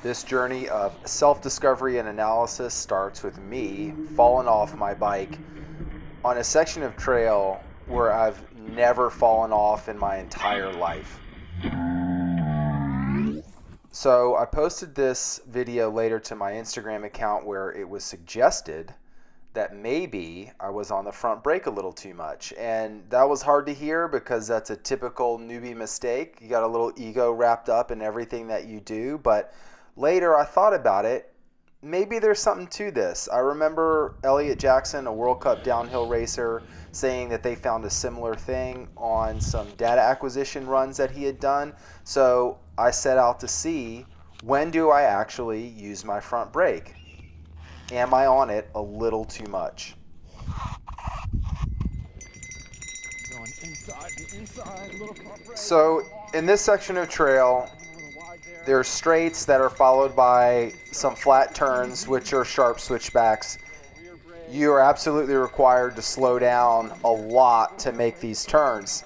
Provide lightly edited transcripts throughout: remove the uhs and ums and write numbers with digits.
This journey of self-discovery and analysis starts with me falling off my bike on a section of trail where I've never fallen off in my entire life. So I posted this video later to my Instagram account where it was suggested that maybe I was on the front brake a little too much. And that was hard to hear because that's a typical newbie mistake. You got a little ego wrapped up in everything that you do. But later I thought about it. Maybe there's something to this. I remember Elliott Jackson, a World Cup downhill racer, saying that they found a similar thing on some data acquisition runs that he had done. So I set out to see, when do I actually use my front brake? Am I on it a little too much? Going inside the inside, little front brake. So in this section of trail, there's straights that are followed by some flat turns, which are sharp switchbacks. You are absolutely required to slow down a lot to make these turns.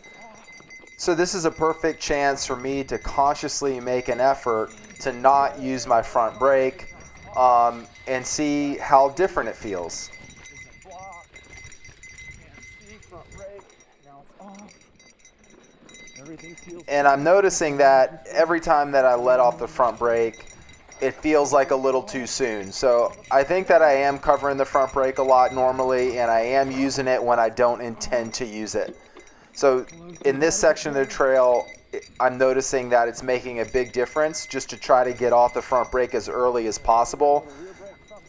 So this is a perfect chance for me to consciously make an effort to not use my front brake and see how different it feels. And I'm noticing that every time that I let off the front brake, it feels like a little too soon. So I think that I am covering the front brake a lot normally, and I am using it when I don't intend to use it. So in this section of the trail, I'm noticing that it's making a big difference just to try to get off the front brake as early as possible.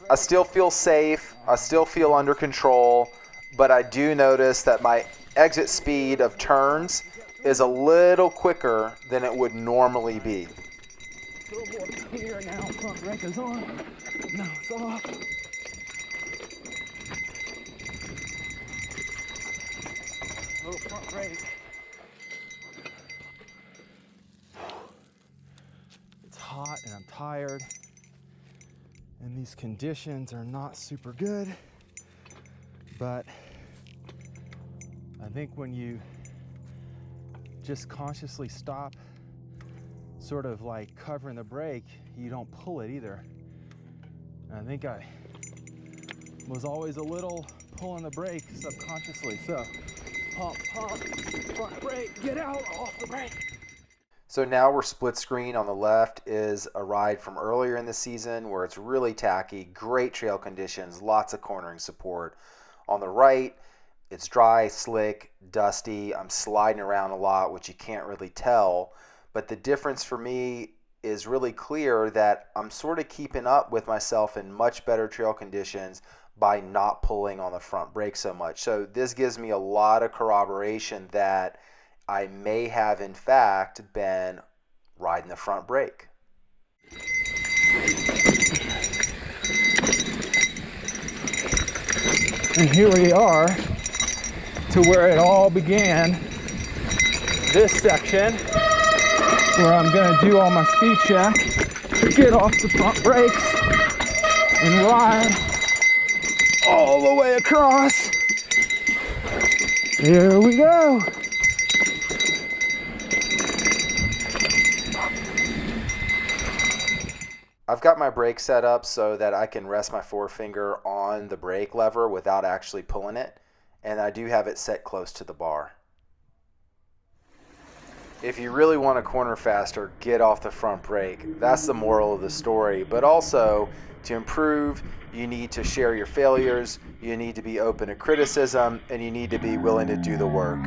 I still feel safe, I still feel under control, but I do notice that my exit speed of turns is a little quicker than it would normally be. A little more clear now, front brake is on. Now it's off. Little front brake. It's hot and I'm tired. And these conditions are not super good. But I think when you just consciously stop sort of like covering the brake, you don't pull it either. And I think I was always a little pulling the brake subconsciously. So pump, front brake, get out, off the brake. So now we're split screen. On the left is a ride from earlier in the season where it's really tacky, great trail conditions, lots of cornering support. On the right, it's dry, slick, dusty. I'm sliding around a lot, which you can't really tell. But the difference for me is really clear that I'm sort of keeping up with myself in much better trail conditions by not pulling on the front brake so much. So this gives me a lot of corroboration that I may have, in fact, been riding the front brake. And here we are to where it all began, this section where I'm gonna do all my speed check, get off the front brakes and ride all the way across. Here we go. I've got my brake set up so that I can rest my forefinger on the brake lever without actually pulling it, and I do have it set close to the bar. If you really want to corner faster, get off the front brake. That's the moral of the story. But also, to improve, you need to share your failures, you need to be open to criticism, and you need to be willing to do the work.